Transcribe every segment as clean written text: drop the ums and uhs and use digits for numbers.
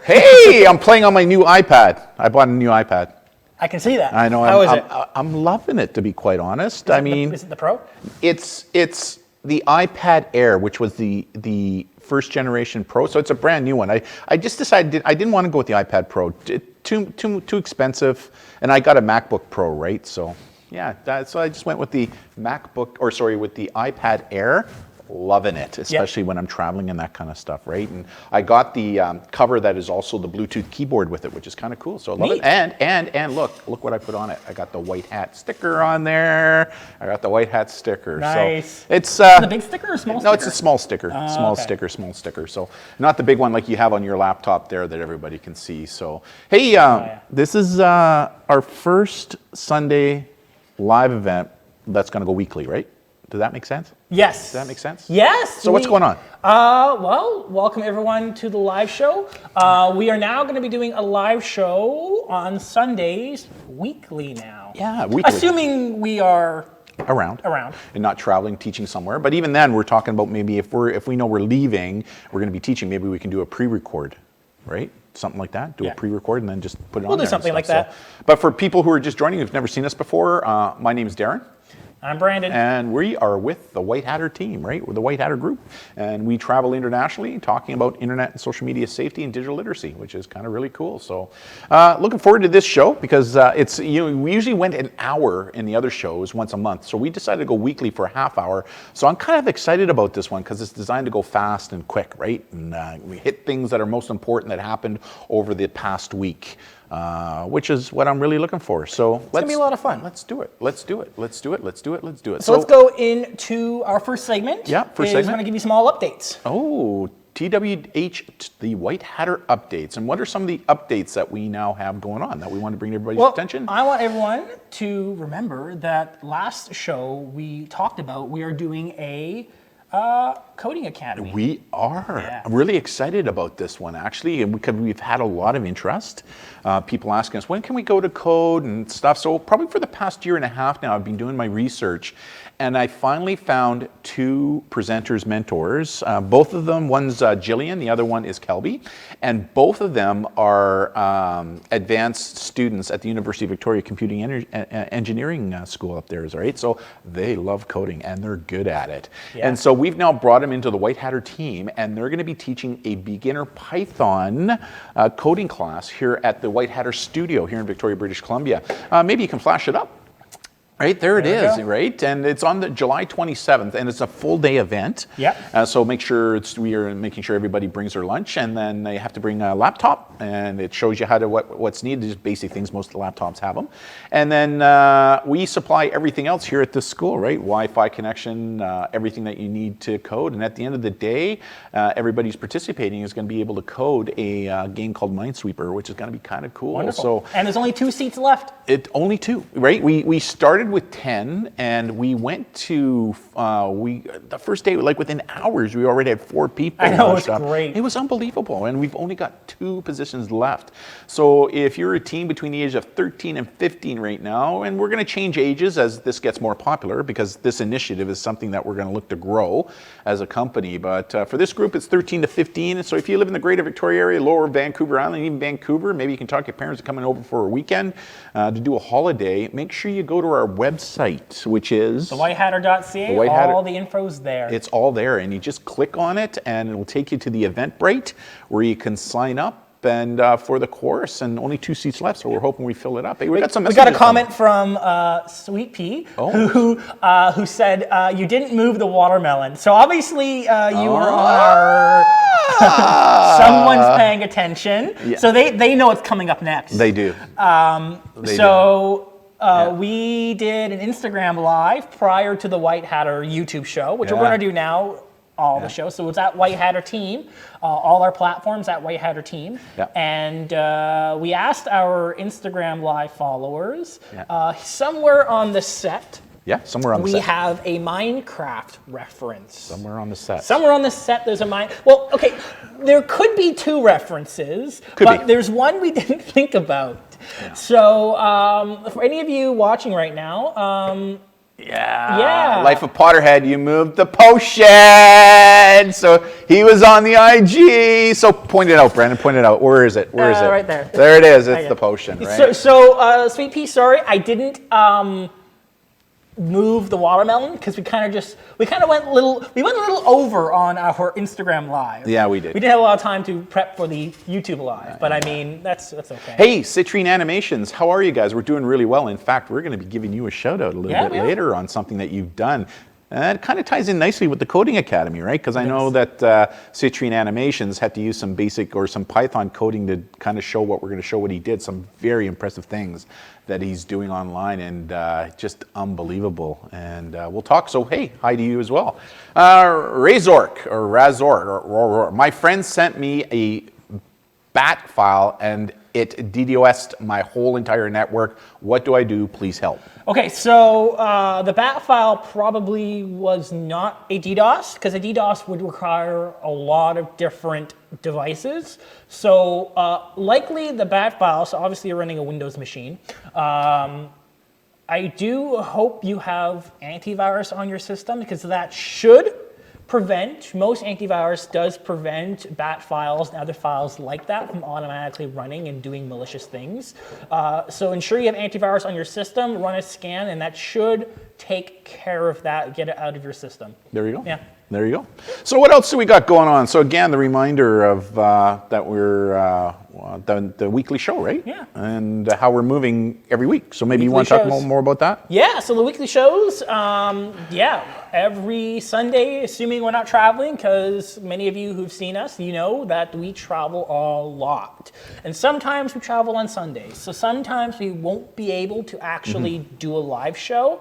Hey, I'm playing on my new iPad. I bought a new iPad. I can see that. I know. How is it? I'm loving it, to be quite honest. Is it the Pro? It's the iPad Air, which was the first generation Pro. So it's a brand new one. I just decided I didn't want to go with the iPad Pro. Too expensive, and I got a MacBook Pro, right? So yeah, so I just went with the with the iPad Air. Loving it, especially when I'm traveling and that kind of stuff, right? And I got the cover that is also the Bluetooth keyboard with it, which is kind of cool. So I love it. And look what I put on it. I got the white hat sticker on there. Nice. So it's the big sticker or small sticker? No, it's a small sticker. Small sticker. So not the big one like you have on your laptop there that everybody can see. So hey, this is our first Sunday live event that's going to go weekly, right? Does that make sense? Yes. Does that make sense? Yes. So what's going on? Well, welcome everyone to the live show. We are now going to be doing a live show on Sundays weekly now. Yeah, weekly. Assuming we are around and not traveling, teaching somewhere. But even then, we're talking about maybe if we know we're leaving, we're going to be teaching. Maybe we can do a pre-record, right? Something like that. Do a pre-record and then just put it on. We'll do something like that. So, but for people who are just joining, who've never seen us before, my name is Darren. I'm Brandon. And we are with the White Hatter team, right? We're the White Hatter group. And we travel internationally talking about internet and social media safety and digital literacy, which is kind of really cool. So looking forward to this show because we usually went an hour in the other shows once a month. So we decided to go weekly for a half hour. So I'm kind of excited about this one because it's designed to go fast and quick, right? And we hit things that are most important that happened over the past week. Which is what I'm really looking for. So it's gonna be a lot of fun. Let's do it. So let's go into our first segment. Yeah, first segment. I'm going to give you some all updates. Oh, TWH, the White Hatter updates. And what are some of the updates that we now have going on that we want to bring to everybody's attention? I want everyone to remember that last show we talked about we are doing a coding academy. We are. Yeah. I'm really excited about this one, actually, and because we've had a lot of interest. People asking us, when can we go to code and stuff? So probably for the past year and a half now, I've been doing my research, and I finally found two presenters, mentors. Both of them, one's Jillian, the other one is Kelby, and both of them are advanced students at the University of Victoria Computing Engineering School up there, right? So they love coding, and they're good at it. Yeah. And so we've now brought them into the White Hatter team, and they're going to be teaching a beginner Python coding class here at the White Hatter studio here in Victoria, British Columbia. Maybe you can flash it up. Right, there it is, right? And it's on the July 27th, and it's a full day event. Yeah. So make sure we are making sure everybody brings their lunch, and then they have to bring a laptop, and it shows you how to what's needed, just basic things. Most of the laptops have them. And then we supply everything else here at this school, right? Wi-Fi connection, everything that you need to code. And at the end of the day, everybody's participating is going to be able to code a game called Minesweeper, which is going to be kind of cool. Wonderful. So, and there's only 2 seats left. Only 2, right? We started with 10, and we went to the first day, like within hours, we already had 4 people. I know, it's great. It was unbelievable, and we've only got 2 positions left. So if you're a teen between the age of 13 and 15 right now, and we're going to change ages as this gets more popular, because this initiative is something that we're going to look to grow as a company. But for this group, it's 13 to 15. So if you live in the Greater Victoria area, Lower Vancouver Island, even Vancouver, maybe you can talk to your parents coming over for a weekend to do a holiday. Make sure you go to our website, which is thewhitehatter.ca. All the info's there. It's all there, and you just click on it, and it'll take you to the Eventbrite where you can sign up and for the course, and only 2 seats left, so we're hoping we fill it up. Hey, we got a comment from Sweet Pea who said you didn't move the watermelon. So obviously you were on our someone's paying attention. Yeah. So they know it's coming up next. They do. We did an Instagram live prior to the White Hatter YouTube show, which we're going to do now. The show. So it's at White Hatter Team, all our platforms at White Hatter Team. Yeah. And we asked our Instagram live followers, somewhere on the set, somewhere on the set. We have a Minecraft reference. Somewhere on the set. Somewhere on the set there's a Well, okay, there could be 2 references, there's one we didn't think about. Yeah. So for any of you watching right now, Yeah. Life of Potterhead, you moved the potion. So he was on the IG. So point it out, Brandon. Point it out. Where is it? Where is it? Right there. There it is. It's the potion, right? So Sweet Pea, sorry, I didn't move the watermelon because we kind of went a little over on our Instagram live. Yeah, we did. We didn't have a lot of time to prep for the YouTube live, but I mean that's okay. Hey, Citrine Animations, how are you guys? We're doing really well. In fact, we're going to be giving you a shout out a little bit later on something that you've done. And it kind of ties in nicely with the Coding Academy, right? Because I know that Citrine Animations had to use some basic or some Python coding to kind of show what we're going to show what he did. Some very impressive things that he's doing online, and just unbelievable. And we'll talk. So hey, hi to you as well. Razor, my friend sent me a bat file and it DDoS'd my whole entire network. What do I do? Please help. Okay, so the bat file probably was not a DDoS, because a DDoS would require a lot of different devices. So likely the bat file, so obviously you're running a Windows machine. I do hope you have antivirus on your system, because that should prevent, most antivirus does prevent bat files and other files like that from automatically running and doing malicious things. So ensure you have antivirus on your system, run a scan, and that should take care of that, get it out of your system. There you go. Yeah. There you go. So what else do we got going on? So again, the reminder of that we're the weekly show, right? Yeah. And how we're moving every week. So maybe you want to talk more about that? Yeah, so the weekly shows, every Sunday, assuming we're not traveling, because many of you who've seen us, you know that we travel a lot. And sometimes we travel on Sundays. So sometimes we won't be able to actually do a live show.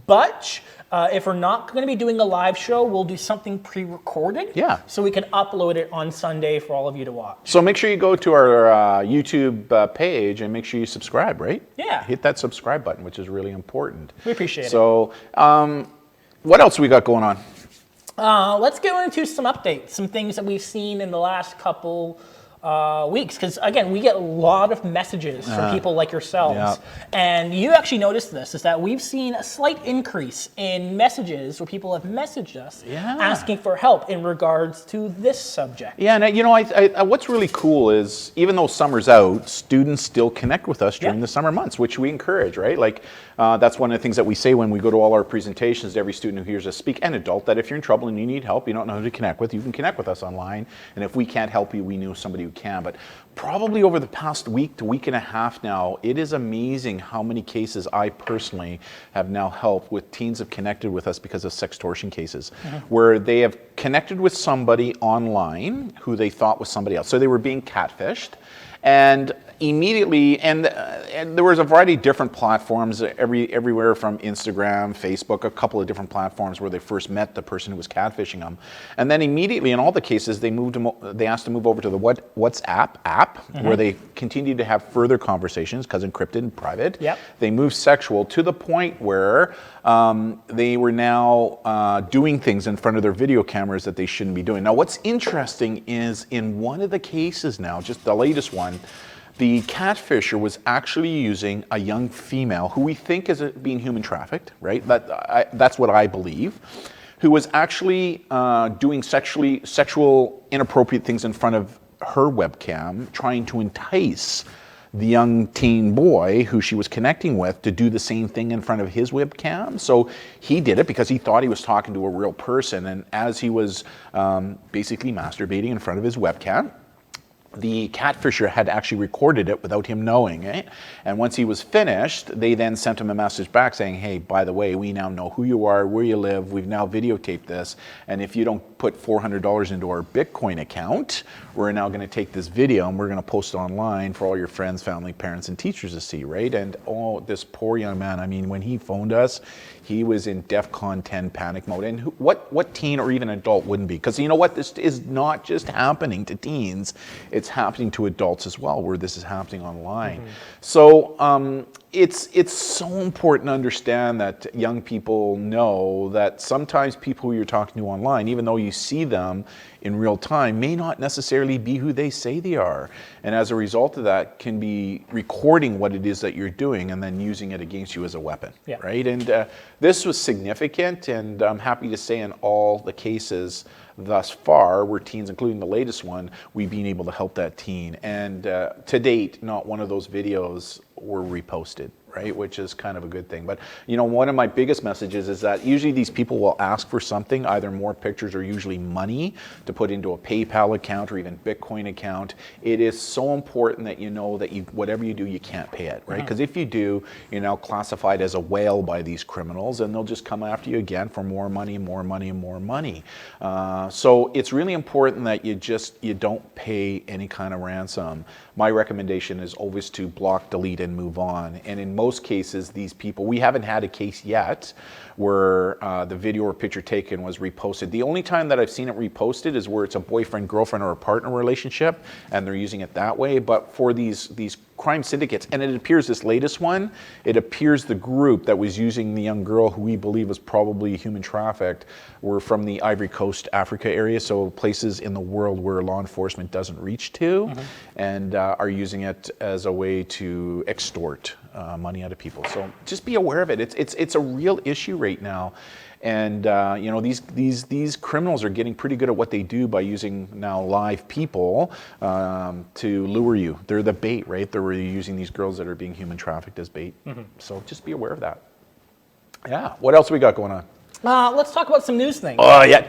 But if we're not going to be doing a live show, we'll do something pre-recorded. Yeah. So we can upload it on Sunday for all of you to watch. So make sure you go to our YouTube page and make sure you subscribe, right? Yeah. Hit that subscribe button, which is really important. We appreciate it. So what else we got going on? Let's go into some updates, some things that we've seen in the last couple weeks, because again, we get a lot of messages from people like yourselves, and you actually noticed this, is that we've seen a slight increase in messages where people have messaged us asking for help in regards to this subject. Yeah, and you know, what's really cool is even though summer's out, students still connect with us during the summer months, which we encourage, right? Like that's one of the things that we say when we go to all our presentations to every student who hears us speak, and adult, that if you're in trouble and you need help, you don't know who to connect with, you can connect with us online, and if we can't help you, we know somebody who can. But probably over the past week to week and a half now, it is amazing how many cases I personally have now helped with teens have connected with us because of sextortion cases, where they have connected with somebody online who they thought was somebody else. So they were being catfished, and immediately, and there was a variety of different platforms, everywhere from Instagram, Facebook, a couple of different platforms where they first met the person who was catfishing them, and then immediately in all the cases they asked to move over to the WhatsApp app, where they continued to have further conversations because encrypted and private. They moved sexual to the point where they were now doing things in front of their video cameras that they shouldn't be doing. Now, what's interesting is in one of the cases now, just the latest one, the catfisher was actually using a young female who we think is being human trafficked, right? That's what I believe, who was actually doing sexual inappropriate things in front of her webcam, trying to entice the young teen boy who she was connecting with to do the same thing in front of his webcam. So he did it because he thought he was talking to a real person, and as he was basically masturbating in front of his webcam, the catfisher had actually recorded it without him knowing it. And once he was finished, they then sent him a message back saying, hey, by the way, we now know who you are, where you live, we've now videotaped this, and if you don't put $400 into our Bitcoin account, we're now going to take this video and we're going to post it online for all your friends, family, parents, and teachers to see, right? And oh, this poor young man, I mean, when he phoned us, he was in DEFCON 10 panic mode. And what teen or even adult wouldn't be? Because you know what? This is not just happening to teens. It's happening to adults as well, where this is happening online. So it's so important to understand that young people know that sometimes people who you're talking to online, even though you see them in real time, may not necessarily be who they say they are. And as a result of that, can be recording what it is that you're doing and then using it against you as a weapon, right? And this was significant, and I'm happy to say in all the cases thus far, where teens, including the latest one, we've been able to help that teen. And to date, not one of those videos were reposted, right? Which is kind of a good thing. But you know, one of my biggest messages is that usually these people will ask for something, either more pictures or usually money to put into a PayPal account or even Bitcoin account. It is so important that you know that whatever you do, you can't pay it, right? Because if you do, you're now classified as a whale by these criminals, and they'll just come after you again for more money, more money, and more money. So it's really important that you don't pay any kind of ransom. My recommendation is always to block, delete, and move on. And in most cases, these people, we haven't had a case yet where the video or picture taken was reposted. The only time that I've seen it reposted is where it's a boyfriend, girlfriend, or a partner relationship, and they're using it that way. But for these crime syndicates, and it appears this latest one, it appears the group that was using the young girl, who we believe was probably human trafficked, were from the Ivory Coast, Africa area, so places in the world where law enforcement doesn't reach to, and are using it as a way to extort money out of people. So just be aware of it. It's a real issue right now. And you know, these criminals are getting pretty good at what they do by using now live people to lure you. They're the bait, right? They're really using these girls that are being human trafficked as bait. So just be aware of that. Yeah. What else we got going on? Let's talk about some news things. Oh, yeah.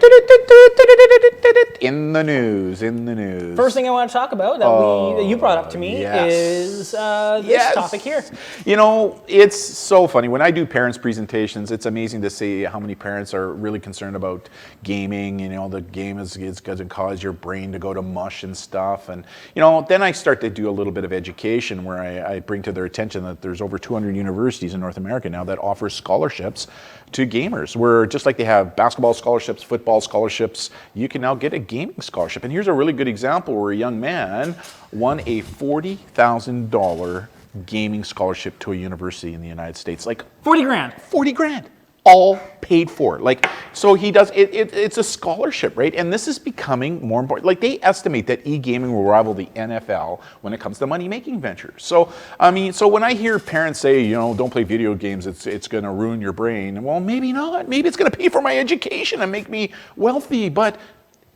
In the news. First thing I want to talk about that you brought up to me is this topic here. You know, it's so funny. When I do parents' presentations, it's amazing to see how many parents are really concerned about gaming. You know, the game is going to cause your brain to go to mush and stuff. And, you know, then I start to do a little bit of education where I bring to their attention that there's over 200 universities in North America now that offer scholarships to gamers, where just like they have basketball scholarships, football scholarships, you can now get a gaming scholarship. And here's a really good example where a young man won a $40,000 gaming scholarship to a university in the United States. Like 40 grand. 40 grand. All paid for. Like, so he does, it's a scholarship, right? And this is becoming more important. Like, they estimate that e-gaming will rival the NFL when it comes to money-making ventures. So, I mean, so when I hear parents say, you know, don't play video games, it's going to ruin your brain. Well, maybe not. Maybe it's going to pay for my education and make me wealthy. But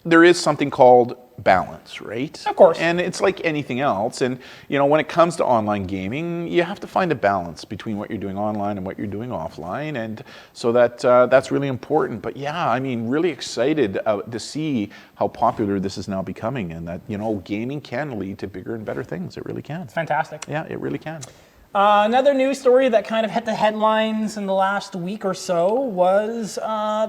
there is something called balance, right? Of course. And it's like anything else. And, you know, when it comes to online gaming, you have to find a balance between what you're doing online and what you're doing offline. And so that's really important. But yeah, I mean, really excited to see how popular this is now becoming, and that, you know, gaming can lead to bigger and better things. It really can. It's fantastic. Yeah, it really can. Another news story that kind of hit the headlines in the last week or so was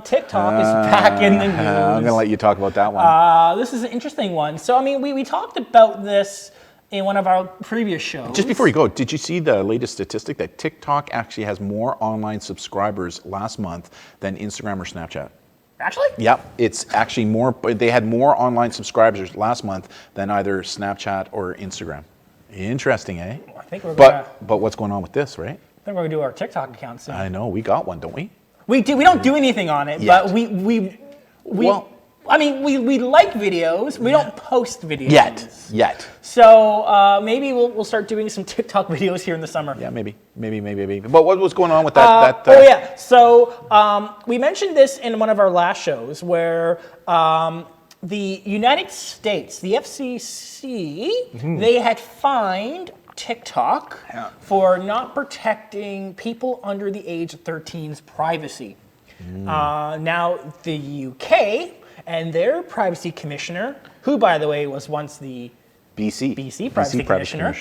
TikTok is back in the news. I'm going to let you talk about that one. This is an interesting one. So, I mean, we talked about this in one of our previous shows. Just before you go, did you see the latest statistic that TikTok actually has more online subscribers last month than Instagram or Snapchat? Actually? Yep, it's actually more. They had more online subscribers last month than either Snapchat or Instagram. Interesting, eh? I think we're but what's going on with this, right? I think we're gonna do our TikTok account soon. I know, we got one, don't we? We do. We don't do anything on it, Yet. but I mean, we like videos. We don't post videos Yet. So maybe we'll start doing some TikTok videos here in the summer. Yeah, maybe. But what was going on with that? Oh yeah. So we mentioned this in one of our last shows where. The United States, the FCC, they had fined TikTok for not protecting people under the age of 13's privacy. Now, the UK and their privacy commissioner, who, by the way, was once the BC privacy commissioner.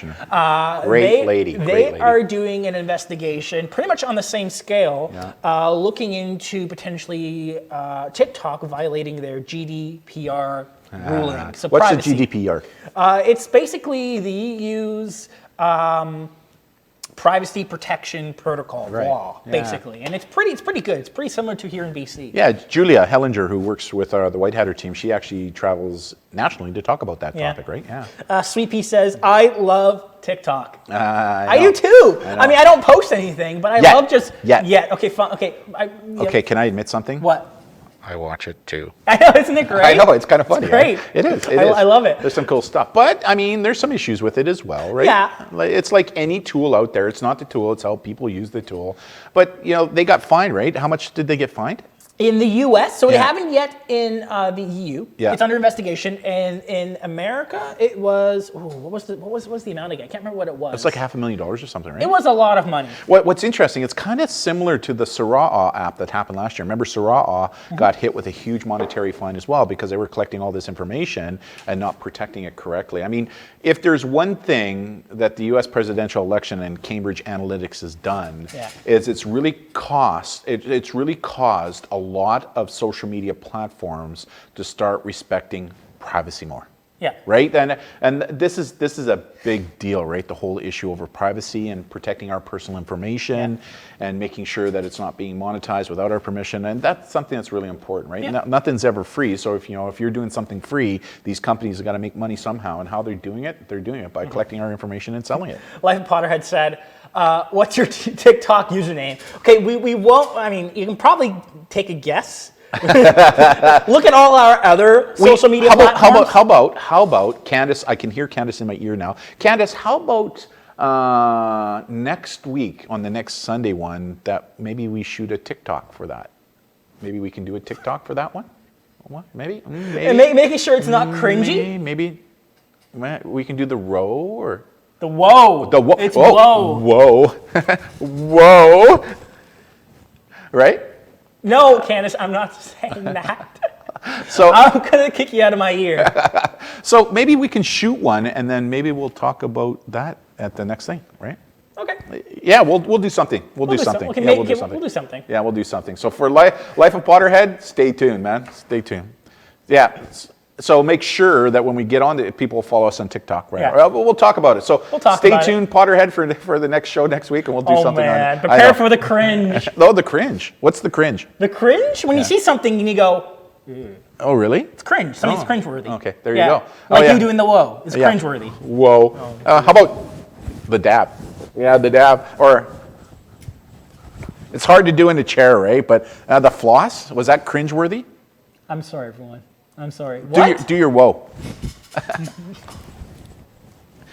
Great lady. They are doing an investigation pretty much on the same scale, looking into potentially TikTok violating their GDPR ruling. So what's privacy. the GDPR? It's basically the EU's privacy protection protocol Right. law, Yeah. basically. And it's pretty good. It's pretty similar to here in BC. Yeah, Julia Hellinger, who works with the White Hatter team, she actually travels nationally to talk about that topic, right? Yeah. Sweet Pea says, I love TikTok. I do too. I know. I mean, I don't post anything, but I Yet. love just Yet. Okay, fine. Okay. Okay, can I admit something? What? I watch it too. I know, isn't it great? I know, it's kind of funny. It's great. Right? It is. I love it. There's some cool stuff. But, I mean, there's some issues with it as well, right? Yeah. It's like any tool out there. It's not the tool, it's how people use the tool. But, they got fined, right? How much did they get fined? In the U.S., so they Yeah. haven't yet in the EU. Yeah. It's under investigation, and in America, it was what was the amount again? I can't remember what it was. It's like $500,000 or something, right? It was a lot of money. What's interesting, it's kind of similar to the Sura'a app that happened last year. Remember, Sura'a got hit with a huge monetary fine as well because they were collecting all this information and not protecting it correctly. I mean, if there's one thing that the U.S. presidential election and Cambridge Analytics has done, is it's really caused a lot of social media platforms to start respecting privacy more. Yeah. Right? And this is a big deal, right? The whole issue over privacy and protecting our personal information and making sure that it's not being monetized without our permission. And that's something that's really important, right? Yeah. Nothing's ever free. So if you're doing something free, these companies have got to make money somehow. And how they're doing it by collecting our information and selling it. Life of Potter had said, what's your TikTok username? Okay, we won't, I mean, you can probably take a guess. Look at all our other social media platforms. How about Candace? I can hear Candace in my ear now. Candace, how about next week on the next Sunday one that maybe we shoot a TikTok for that? Maybe we can do a TikTok for that one? What? Maybe? And making sure it's not cringy? Maybe we can do the row or... The whoa. It's whoa. Whoa. Whoa. Right? No, Candace, I'm not saying that. So I'm going to kick you out of my ear. So maybe we can shoot one, and then maybe we'll talk about that at the next thing, right? Okay. Yeah, we'll do something. We'll do something. Okay, We'll do something. We'll do something. Yeah, we'll do something. So for Life of Potterhead, stay tuned, man. Stay tuned. Yeah. So make sure that when we get on, people will follow us on TikTok, right? Yeah. We'll talk about it. So stay tuned, Potterhead, for the next show next week, and we'll do something on it. Prepare for the cringe. Oh, the cringe. What's the cringe? The cringe? When you see something and you go, oh, really? It's cringe. Something's cringeworthy. Okay, there you go. Like you doing the whoa. It's cringeworthy. Whoa. How about the dab? Yeah, the dab. Or it's hard to do in a chair, right? But the floss, was that cringeworthy? I'm sorry, everyone. I'm sorry. What? Do your whoa.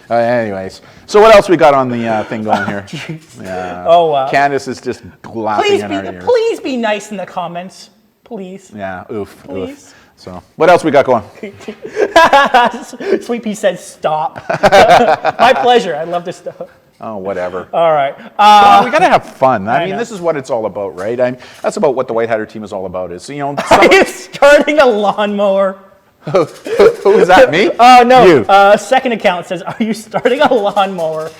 Anyways, so what else we got on the thing going here? Yeah. Oh, wow. Candace is just laughing in our ears. Please be nice in the comments. Please. Yeah, oof. Please. Oof. So, what else we got going? Sweet Pea says stop. My pleasure. I love this stuff. Oh, whatever. All right. Well, we got to have fun. I mean, know. this is what it's all about, right? That's about what the White Hatter team is all about. Is Are you starting a lawnmower? Who is that? Me? Oh, no. You. Second account says, are you starting a lawnmower?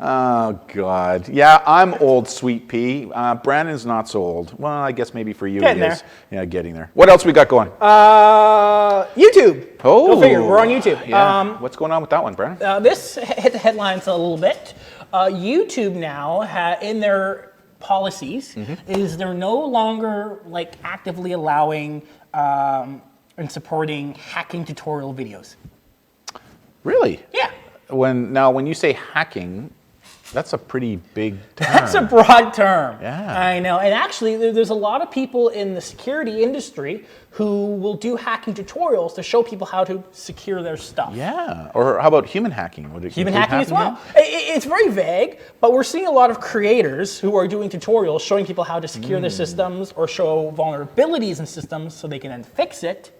Oh, God. Yeah, I'm old, Sweet Pea. Brandon's not so old. Well, I guess maybe for you Getting he is. there. Yeah, getting there. What else we got going? YouTube. Oh. Go figure. We're on YouTube. Yeah. What's going on with that one, Brandon? This hit the headlines a little bit. YouTube now, in their policies, is they're no longer actively allowing and supporting hacking tutorial videos. Really? Yeah. When you say hacking, that's a pretty big term. That's a broad term. Yeah. I know. And actually, there's a lot of people in the security industry who will do hacking tutorials to show people how to secure their stuff. Yeah. Or how about human hacking? Would it Human include hacking as well. It's very vague, but we're seeing a lot of creators who are doing tutorials showing people how to secure their systems or show vulnerabilities in systems so they can then fix it.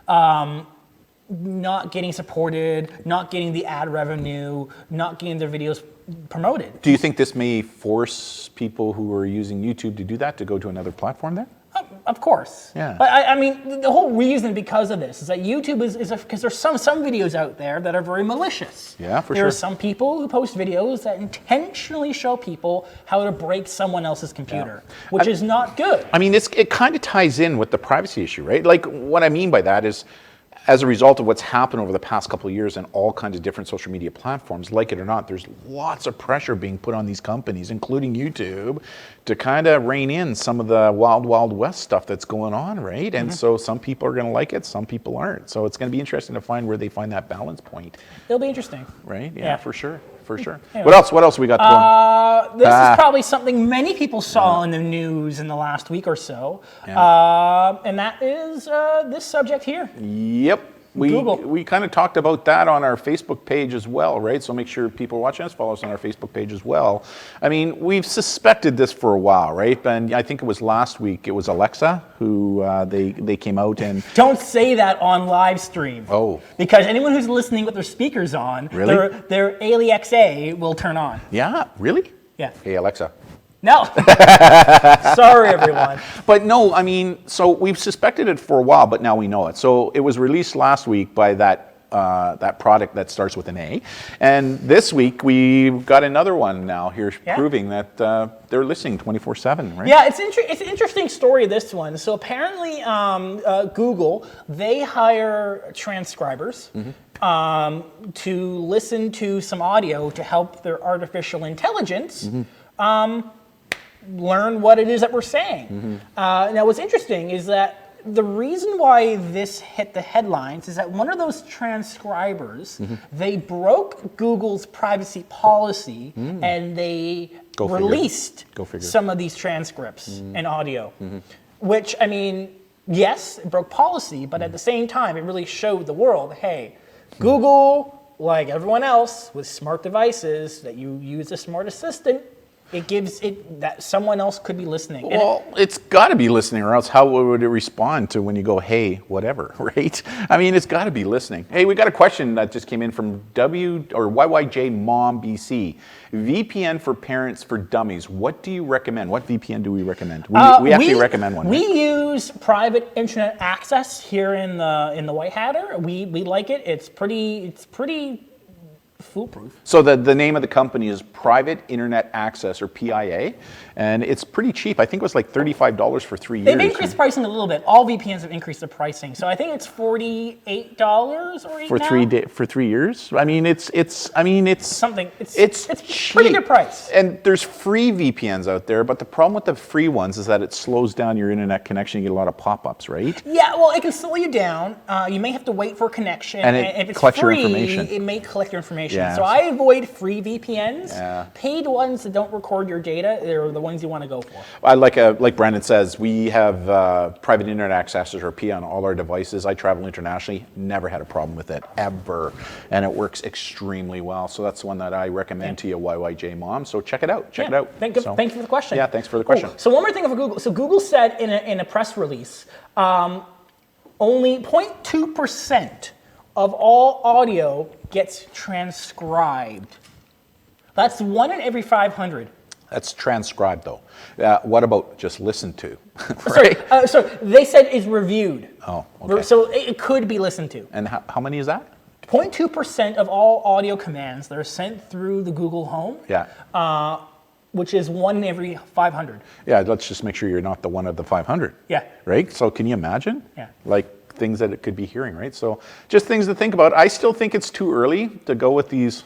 Not getting supported, not getting the ad revenue, not getting their videos promoted. Do you think this may force people who are using YouTube to do that, to go to another platform then? Of course. Yeah. But I mean, the whole reason because of this is that YouTube is because there's some videos out there that are very malicious. Yeah, for there sure. are some people who post videos that intentionally show people how to break someone else's computer, which is not good. I mean, it kind of ties in with the privacy issue, right? Like, what I mean by that is, as a result of what's happened over the past couple of years in all kinds of different social media platforms, like it or not, there's lots of pressure being put on these companies, including YouTube, to kind of rein in some of the wild, wild west stuff that's going on, right? And so some people are going to like it, some people aren't. So it's going to be interesting to find where they find that balance point. It'll be interesting. Right? Yeah, for sure. For sure. Anyway. What else we got going? This is probably something many people saw in the news in the last week or so. And that is this subject here. Yep. We kind of talked about that on our Facebook page as well, right? So make sure people watching us follow us on our Facebook page as well. I mean, we've suspected this for a while, right? And I think it was last week, it was Alexa who they came out and... Don't say that on live stream. Oh. Because anyone who's listening with their speakers on, their Alexa will turn on. Yeah, really? Yeah. Hey, Alexa. No. Sorry, everyone. But no, I mean, so we've suspected it for a while, but now we know it. So it was released last week by that product that starts with an A. And this week we've got another one now here proving that they're listening 24/7, right? Yeah, it's an interesting story, this one. So apparently Google, they hire transcribers to listen to some audio to help their artificial intelligence learn what it is that we're saying. Now, what's interesting is that the reason why this hit the headlines is that one of those transcribers, they broke Google's privacy policy and they released some of these transcripts and audio, which, I mean, yes, it broke policy, but at the same time, it really showed the world, hey, Google, like everyone else with smart devices, that you use a smart assistant, it gives it that someone else could be listening. Well, it's got to be listening, or else how would it respond to when you go, hey, whatever, right? I mean, it's got to be listening. Hey, we got a question that just came in from YYJ Mom BC. VPN for parents for dummies. What do you recommend? What VPN do we recommend? We actually recommend one. We use private internet access here in the White Hatter. We like it. It's pretty foolproof. So the name of the company is Private Internet Access, or PIA, and it's pretty cheap. I think it was like $35 for 3 years. They've increased pricing a little bit. All VPNs have increased the pricing, so I think it's $48 for 3 years. I mean, it's something. It's pretty good price. And there's free VPNs out there, but the problem with the free ones is that it slows down your internet connection. You get a lot of pop-ups, right? Yeah, well, it can slow you down. You may have to wait for a connection, and if it's collects free, your information. It may collect your information. Yeah, so I avoid free VPNs. Yeah. Paid ones that don't record your data, they're the ones you want to go for. Like Brandon says, we have private internet access, or PIA, on all our devices. I travel internationally, never had a problem with it, ever. And it works extremely well. So that's the one that I recommend to you, YYJ Mom. So check it out. Check it out. Thank you for the question. Yeah, thanks for the question. So one more thing of Google. So Google said in a press release, only 0.2% of all audio gets transcribed. That's 1 in every 500. That's transcribed, though. What about just listened to? Right? Sorry, they said is reviewed. Oh, okay. So it could be listened to. And how many is that? 0.2% of all audio commands that are sent through the Google Home. Yeah. Which is 1 in every 500. Yeah, let's just make sure you're not the one of the 500. Yeah. Right? So can you imagine? Yeah. Like things that it could be hearing, right? So just things to think about. I still think it's too early to go with these.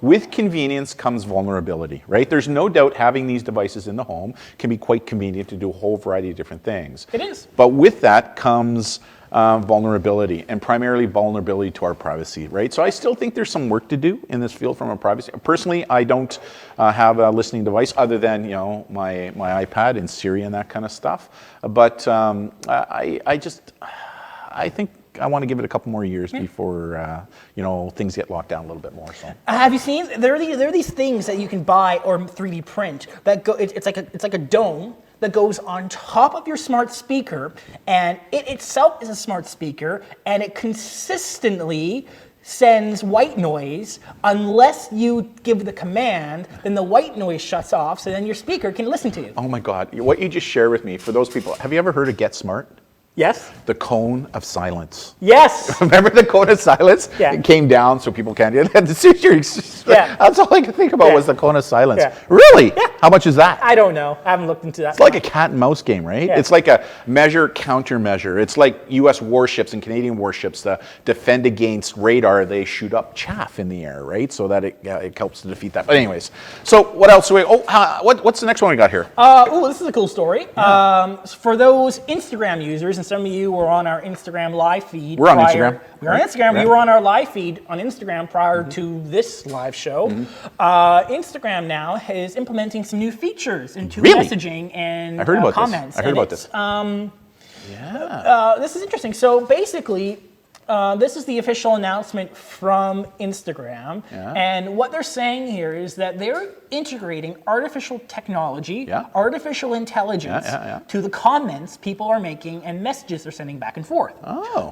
With convenience comes vulnerability, right? There's no doubt having these devices in the home can be quite convenient to do a whole variety of different things. It is. But with that comes vulnerability, and primarily vulnerability to our privacy, right? So I still think there's some work to do in this field from a privacy. Personally, I don't have a listening device other than my iPad and Siri and that kind of stuff. But I think I want to give it a couple more years before things get locked down a little bit more. So have you seen there are these things that you can buy or 3D print that go? It's like a dome that goes on top of your smart speaker, and it itself is a smart speaker, and it consistently sends white noise. Unless you give the command, then the white noise shuts off, so then your speaker can listen to you. Oh my God, what you just shared with me, for those people, have you ever heard of Get Smart? Yes. The cone of silence. Yes. Remember the cone of silence? Yeah. It came down so people can't hear that. Yeah. That's all I could think about was the cone of silence. Yeah. Really? Yeah. How much is that? I don't know. I haven't looked into that. It's like a cat and mouse game, right? Yeah. It's like a measure, countermeasure. It's like U.S. warships and Canadian warships to defend against radar. They shoot up chaff in the air, right? So that it helps to defeat that. But anyways, so what else? What's the next one we got here? This is a cool story. For those Instagram users, and some of you were on our Instagram live feed. We're on Instagram. We're on Instagram. Right. You were on our live feed on Instagram prior to this live show. Instagram now is implementing some new features into messaging and I heard about comments. This. I heard about this. This is interesting. So basically, this is the official announcement from Instagram. And what they're saying here is that they're integrating artificial technology, artificial intelligence to the comments people are making and messages they're sending back and forth.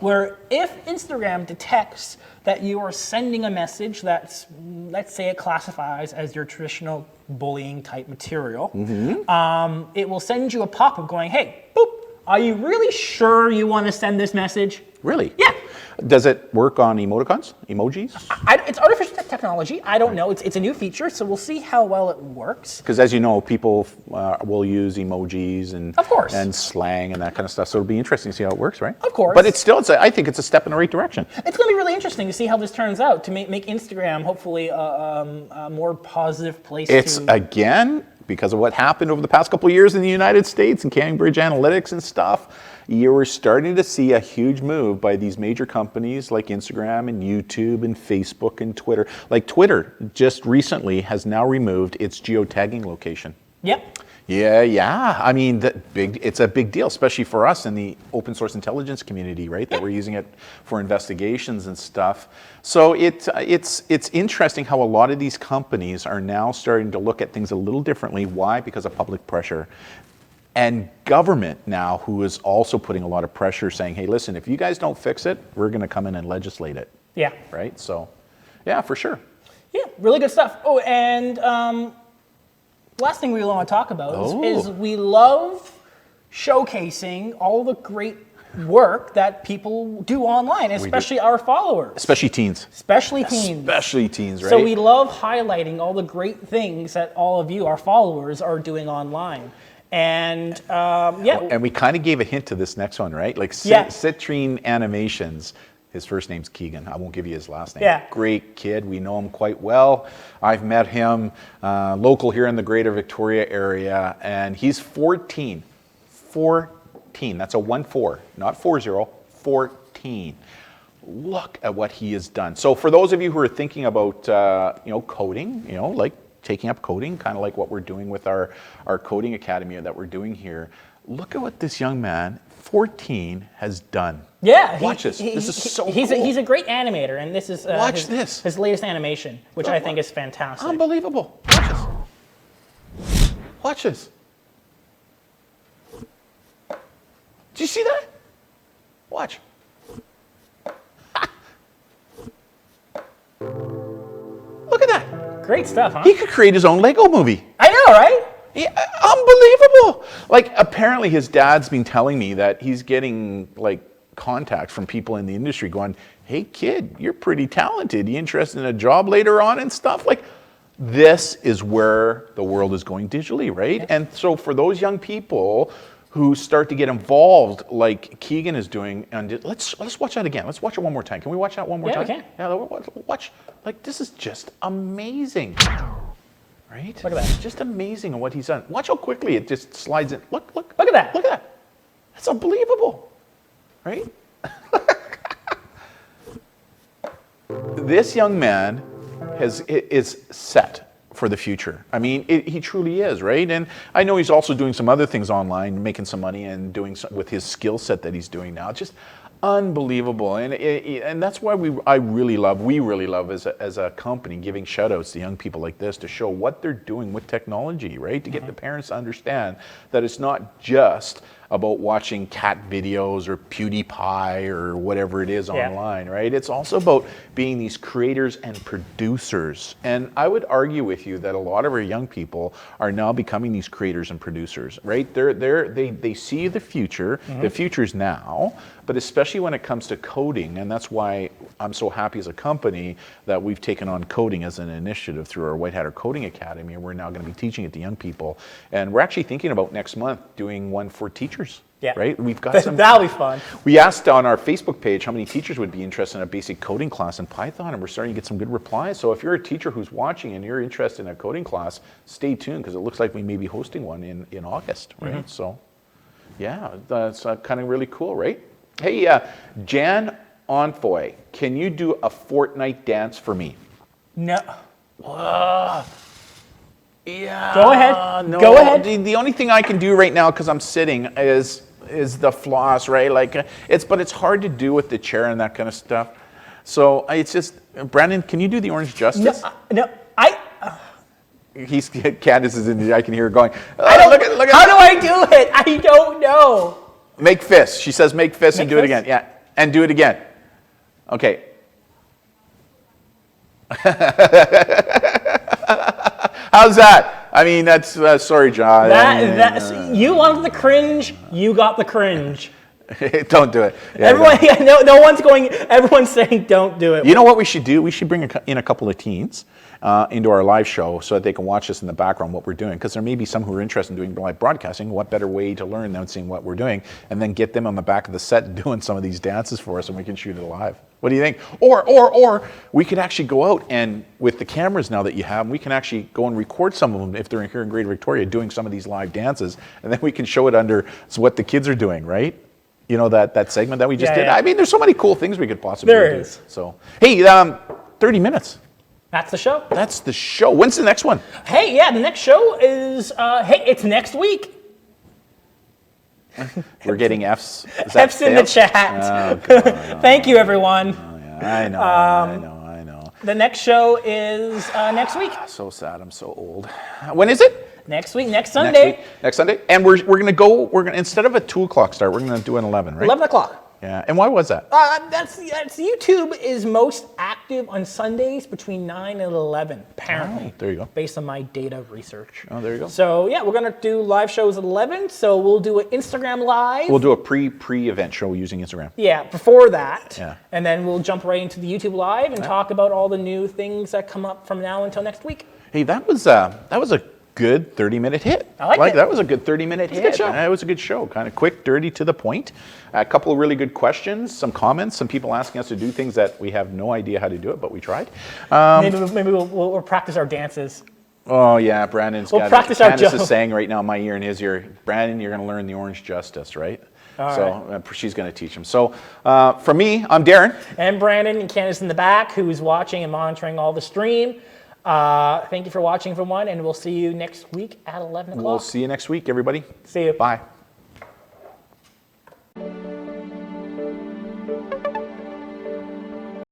Where if Instagram detects that you are sending a message that's, let's say it classifies as your traditional bullying type material, it will send you a pop-up going, hey, boop, are you really sure you want to send this message? Really? Yeah. Does it work on emoticons? Emojis? It's artificial technology. I don't know. It's a new feature, so we'll see how well it works. Because as you know, people will use emojis and Of course. and slang and that kind of stuff. So it'll be interesting to see how it works, right? Of course. But I think it's a step in the right direction. It's going to be really interesting to see how this turns out to make Instagram hopefully a more positive place. It's again because of what happened over the past couple of years in the United States and Cambridge Analytics and stuff. You're starting to see a huge move by these major companies like Instagram and YouTube and Facebook and Twitter. Like Twitter just recently has now removed its geotagging location. Yep. Yeah. I mean, it's a big deal, especially for us in the open source intelligence community, right? That we're using it for investigations and stuff. So it's interesting how a lot of these companies are now starting to look at things a little differently. Why? Because of public pressure. And government now, who is also putting a lot of pressure, saying, hey, listen, if you guys don't fix it, we're going to come in and legislate it. Yeah. Right? So, yeah, for sure. Yeah, really good stuff. Oh, and last thing we want to talk about is we love showcasing all the great work that people do online, especially our followers. Especially teens. Especially teens. Especially teens, right? So we love highlighting all the great things that all of you, our followers, are doing online. And and we kind of gave a hint to this next one, right? Like Citrine Animations. His first name's Keegan. I won't give you his last name. Yeah. Great kid. We know him quite well. I've met him local here in the Greater Victoria area, and he's 14. 14. That's a 1-4, not 40. 14. Look at what he has done. So for those of you who are thinking about coding, like taking up coding, kind of like what we're doing with our coding academy that we're doing here. Look at what this young man, 14, has done. Yeah, watch this. This is so cool. He's a great animator, and this is his latest animation, which I think is fantastic. Unbelievable. Watch this. Watch this. Did you see that? Watch. Look at that. Great stuff, huh? He could create his own Lego movie. I know, right? Yeah, unbelievable. Like, apparently his dad's been telling me that he's getting, like, contact from people in the industry going, hey, kid, you're pretty talented. You interested in a job later on and stuff? Like, this is where the world is going digitally, right? And so for those young people who start to get involved like Keegan is doing, and let's watch that again. Let's watch it one more time. Can we watch that one more time? Yeah, we can. Yeah, watch. Like, this is just amazing. Right? Look at that. Just amazing what he's done. Watch how quickly it just slides in. Look at that. Look at that. That's unbelievable. Right? This young man is set for the future. I mean, he truly is, right? And I know he's also doing some other things online, making some money and doing some, with his skill set that he's doing now. It's just unbelievable. And that's why we really love as a company giving shout outs to young people like this to show what they're doing with technology, right? To get the parents to understand that it's not just about watching cat videos or PewDiePie or whatever it is online, right? It's also about being these creators and producers. And I would argue with you that a lot of our young people are now becoming these creators and producers, right? They see the future. The future's now, but especially when it comes to coding, and that's why I'm so happy as a company that we've taken on coding as an initiative through our White Hatter Coding Academy, and we're now going to be teaching it to young people. And we're actually thinking about next month doing one for teachers. Yeah. Right? We've got some. That'll be fun. We asked on our Facebook page how many teachers would be interested in a basic coding class in Python, and we're starting to get some good replies. So if you're a teacher who's watching and you're interested in a coding class, stay tuned because it looks like we may be hosting one in August, right? So, yeah, that's kind of really cool, right? Hey, Jan Onfoy, can you do a Fortnight dance for me? No. Yeah. Go ahead. No, Go ahead. The only thing I can do right now because I'm sitting is the floss, right? Like but it's hard to do with the chair and that kind of stuff. So it's just, Brandon, can you do the orange justice? Candace is in. I can hear her going. Look at. How do I do it? I don't know. Make fists. She says make fists and do it again. Yeah, and do it again. Okay. How's that? I mean, that's sorry, John. You wanted the cringe. You got the cringe. Don't do it. Yeah, everyone, no one's going. Everyone's saying don't do it. You know what we should do? We should bring in a couple of teens into our live show so that they can watch us in the background what we're doing. Because there may be some who are interested in doing live broadcasting. What better way to learn than seeing what we're doing, and then get them on the back of the set doing some of these dances for us, and we can shoot it live. What do you think? Or we could actually go out and with the cameras now that you have, we can actually go and record some of them if they're here in Greater Victoria doing some of these live dances, and then we can show it under what the kids are doing, right? You know, that segment that we just did? Yeah. I mean, there's so many cool things we could possibly do. There is. So, hey, 30 minutes. That's the show. That's the show. When's the next one? Hey, yeah, the next show is, it's next week. We're getting F's. F's in the chat. Oh, God, Thank you, everyone. Oh, yeah. I know. The next show is next week. So sad. I'm so old. When is it? Next week, next Sunday. Next Sunday. And we're gonna instead of a 2:00 start, we're gonna do an 11, right? 11 o'clock. Yeah. And why was that? That's YouTube is most active on Sundays between 9 and 11, apparently. Oh, there you go. Based on my data research. Oh, there you go. So yeah, we're gonna do live shows at 11. So we'll do an Instagram live. We'll do a pre-event show using Instagram. Yeah, before that. Yeah. And then we'll jump right into the YouTube live and talk about all the new things that come up from now until next week. Hey, that was a good 30-minute hit. I like it. That was a good 30-minute hit. Good show. It was a good show. Kind of quick, dirty, to the point. A couple of really good questions, some comments, some people asking us to do things that we have no idea how to do it, but we tried. Maybe we'll practice our dances. Oh yeah, Brandon's we'll got practice it. Our Candace Joe. is saying right now in my ear and his ear, Brandon, you're going to learn the orange justice, right? She's going to teach him. So for me, I'm Darren. And Brandon and Candace in the back, who's watching and monitoring all the stream. Thank you for watching, everyone, and we'll see you next week at 11 o'clock. We'll see you next week, everybody. See you. Bye.